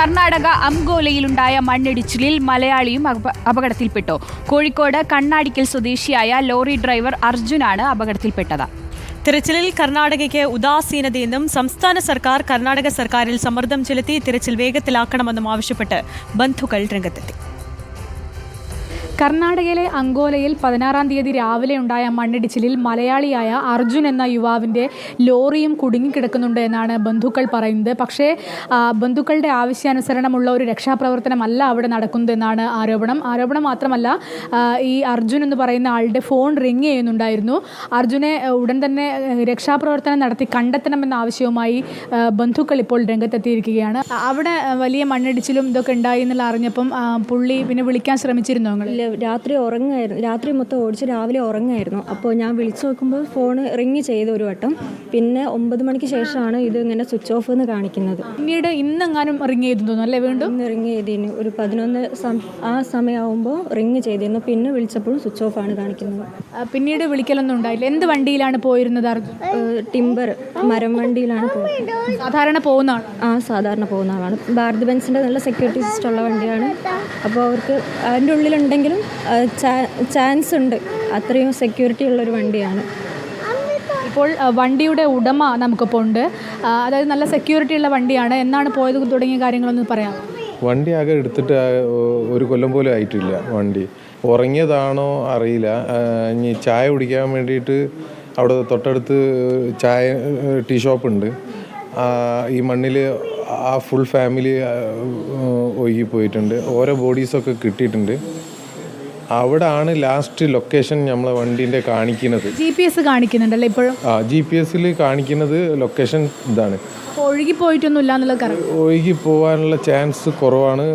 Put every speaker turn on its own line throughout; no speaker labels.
കർണാടക അംഗോലയിലുണ്ടായ മണ്ണിടിച്ചിലിൽ മലയാളിയും അപകടത്തിൽപ്പെട്ടു. കോഴിക്കോട് കണ്ണാടിക്കൽ സ്വദേശിയായ ലോറി ഡ്രൈവർ അർജുനാണ് അപകടത്തിൽപ്പെട്ടത്.
തിരച്ചിലിൽ കർണാടകയ്ക്ക് ഉദാസീനതയെന്നും സംസ്ഥാന സർക്കാർ കർണാടക സർക്കാരിൽ സമ്മർദ്ദം ചെലുത്തി തിരച്ചിൽ വേഗത്തിലാക്കണമെന്നും ആവശ്യപ്പെട്ട് ബന്ധുക്കൾ രംഗത്തെത്തി.
കർണാടകയിലെ അങ്കോലയിൽ 16-ാം തീയതി രാവിലെ ഉണ്ടായ മണ്ണിടിച്ചിലിൽ മലയാളിയായ അർജുൻ എന്ന യുവാവിൻ്റെ ലോറിയും കുടുങ്ങിക്കിടക്കുന്നുണ്ട് എന്നാണ് ബന്ധുക്കൾ പറയുന്നത്. പക്ഷേ ബന്ധുക്കളുടെ ആവശ്യാനുസരണമുള്ള ഒരു രക്ഷാപ്രവർത്തനമല്ല അവിടെ നടക്കുന്നതെന്നാണ് ആരോപണം മാത്രമല്ല, ഈ അർജുൻ എന്ന് പറയുന്ന ആളുടെ ഫോൺ റിങ് ചെയ്യുന്നുണ്ടായിരുന്നു. അർജുനെ ഉടൻ തന്നെ രക്ഷാപ്രവർത്തനം നടത്തി കണ്ടെത്തണമെന്ന ആവശ്യവുമായി ബന്ധുക്കൾ ഇപ്പോൾ രംഗത്തെത്തിയിരിക്കുകയാണ്. അവിടെ വലിയ മണ്ണിടിച്ചിലും ഇതൊക്കെ ഉണ്ടായി എന്നുള്ള അറിഞ്ഞപ്പം പുള്ളി പിന്നെ വിളിക്കാൻ ശ്രമിച്ചിരുന്നു. നിങ്ങൾ
രാത്രി മൊത്തം ഓടിച്ച് രാവിലെ ഉറങ്ങായിരുന്നു. അപ്പോൾ ഞാൻ വിളിച്ചു നോക്കുമ്പോൾ ഫോൺ റിങ് ചെയ്തു ഒരു വട്ടം. പിന്നെ 9 മണിക്ക് ശേഷമാണ് ഇത് ഇങ്ങനെ സ്വിച്ച് ഓഫ് എന്ന് കാണിക്കുന്നത്.
പിന്നീട് ഇന്നെങ്ങാനും റിങ് ചെയ്തു തോന്നുന്നു അല്ലേ? വീണ്ടും
ഇന്ന് റിങ് ചെയ്തിരുന്നു ഒരു 11 ആ സമയമാകുമ്പോൾ റിങ് ചെയ്തിരുന്നു. പിന്നെ വിളിച്ചപ്പോഴും സ്വിച്ച് ഓഫ് ആണ് കാണിക്കുന്നത്.
പിന്നീട് വിളിക്കലൊന്നും ഉണ്ടായില്ല. എന്ത് വണ്ടിയിലാണ് പോയിരുന്നത്?
ടിമ്പർ മരം വണ്ടിയിലാണ് പോയത്.
സാധാരണ പോകുന്ന ആൾ?
സാധാരണ പോകുന്ന ആളാണ്. ഭാരത് ബെൻസിൻ്റെ നല്ല സെക്യൂരിറ്റി സിസ്റ്റം ഉള്ള വണ്ടിയാണ്. അപ്പോൾ അവർക്ക് അതിൻ്റെ ഉള്ളിലുണ്ടെങ്കിലും ചാൻസ് ഉണ്ട്, അത്രയും സെക്യൂരിറ്റി ഉള്ളൊരു വണ്ടിയാണ്.
ഇപ്പോൾ വണ്ടിയുടെ ഉടമ നമുക്കിപ്പോൾ ഉണ്ട്, അതായത് നല്ല സെക്യൂരിറ്റി ഉള്ള വണ്ടിയാണ്. എന്നാണ് പോയത് തുടങ്ങിയ കാര്യങ്ങളൊന്ന് പറയാം.
വണ്ടി ആകെ എടുത്തിട്ട് 1 കൊല്ലം പോലും ആയിട്ടില്ല. വണ്ടി ഉറങ്ങിയതാണോ അറിയില്ല. ഇനി ചായ കുടിക്കാൻ വേണ്ടിയിട്ട് അവിടെ തൊട്ടടുത്ത് ടീ ഷോപ്പുണ്ട്. ഈ മണ്ണിൽ ആ ഫുൾ ഫാമിലി ഒഴുകിപ്പോയിട്ടുണ്ട്. ഓരോ ബോഡീസൊക്കെ കിട്ടിയിട്ടുണ്ട്. അവിടെ ആണ് ലാസ്റ്റ് ലൊക്കേഷൻ നമ്മളെ വണ്ടീൻ്റെ കാണിക്കുന്നത്.
GPS കാണിക്കുന്നുണ്ടല്ലോ ഇപ്പോഴും?
GPS കാണിക്കുന്നത് ലൊക്കേഷൻ ഇതാണ്.
ഒഴുകിപ്പോയിട്ടൊന്നുമില്ല എന്നുള്ളത് കറക്റ്റ്.
ഒഴുകി പോകാനുള്ള ചാൻസ് കുറവാണ്.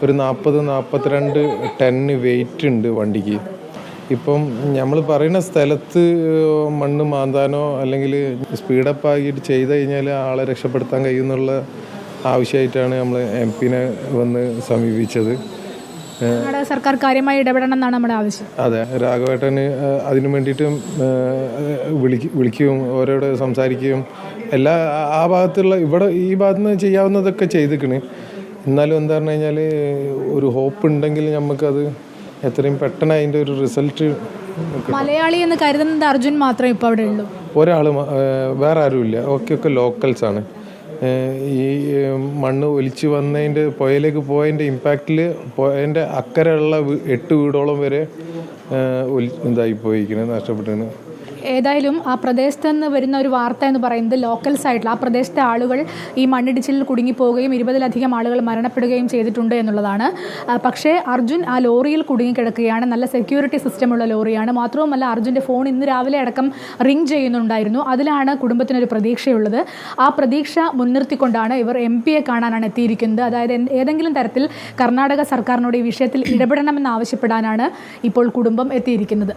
ഒരു 40-42 ടണ്ണ് വെയിറ്റ് ഉണ്ട് വണ്ടിക്ക്. ഇപ്പം നമ്മൾ പറയുന്ന സ്ഥലത്ത് മണ്ണ് മാന്താനോ അല്ലെങ്കിൽ സ്പീഡപ്പ് ആക്കിയിട്ട് ചെയ്ത് കഴിഞ്ഞാൽ ആളെ രക്ഷപ്പെടുത്താൻ കഴിയുന്നുള്ള ആവശ്യമായിട്ടാണ് നമ്മൾ MP-നെ വന്ന് സമീപിച്ചത്.
സർക്കാർ കാര്യമായി ഇടപെടണം എന്നാണ് നമ്മുടെ ആവശ്യം.
അതെ, രാഘവേട്ടന് അതിനു വേണ്ടിയിട്ട് വിളിക്കുകയും ഓരോട് സംസാരിക്കുകയും എല്ലാ ആ ഭാഗത്തുള്ള ഈ ഭാഗത്ത് നിന്ന് ചെയ്യാവുന്നതൊക്കെ ചെയ്തിക്കണ്. എന്നാലും എന്താ പറഞ്ഞു കഴിഞ്ഞാൽ ഒരു ഹോപ്പ് ഉണ്ടെങ്കിൽ നമുക്കത് എത്രയും പെട്ടെന്ന് അതിൻ്റെ ഒരു റിസൾട്ട്.
മലയാളി എന്ന് കരുതുന്നത് അർജുൻ മാത്രമേ ഇപ്പോൾ അവിടെ ഉള്ളൂ?
ഒരാൾ, വേറെ ആരുമില്ല. ഒക്കെ ലോക്കൽസാണ്. ഈ മണ്ണ് ഒലിച്ച് വന്നതിൻ്റെ പുഴയിലേക്ക് പോയതിൻ്റെ ഇമ്പാക്റ്റിൽ പുഴേൻ്റെ അക്കരെയുള്ള 8 വീടോളം വരെ ഇതായി പോയിരിക്കുന്നത്, നഷ്ടപ്പെട്ടാണ്.
ഏതായാലും ആ പ്രദേശത്ത് നിന്ന് വരുന്ന ഒരു വാർത്ത എന്ന് പറയുന്നത് ലോക്കൽസ് ആയിട്ടുള്ള ആ പ്രദേശത്തെ ആളുകൾ ഈ മണ്ണിടിച്ചിലിൽ കുടുങ്ങിപ്പോവുകയും 20-ലധികം ആളുകൾ മരണപ്പെടുകയും ചെയ്തിട്ടുണ്ട് എന്നുള്ളതാണ്. പക്ഷേ അർജുൻ ആ ലോറിയിൽ കുടുങ്ങിക്കിടക്കുകയാണ്. നല്ല സെക്യൂരിറ്റി സിസ്റ്റമുള്ള ലോറിയാണ്. മാത്രവുമല്ല, അർജുൻ്റെ ഫോൺ ഇന്ന് രാവിലെ അടക്കം റിങ് ചെയ്യുന്നുണ്ടായിരുന്നു. അതിലാണ് കുടുംബത്തിനൊരു പ്രതീക്ഷയുള്ളത്. ആ പ്രതീക്ഷ മുൻനിർത്തിക്കൊണ്ടാണ് ഇവർ MP-യെ കാണാനാണ് എത്തിയിരിക്കുന്നത്. അതായത് ഏതെങ്കിലും തരത്തിൽ കർണാടക സർക്കാരിനോട് ഈ വിഷയത്തിൽ ഇടപെടണമെന്ന് ആവശ്യപ്പെടാനാണ് ഇപ്പോൾ കുടുംബം എത്തിയിരിക്കുന്നത്.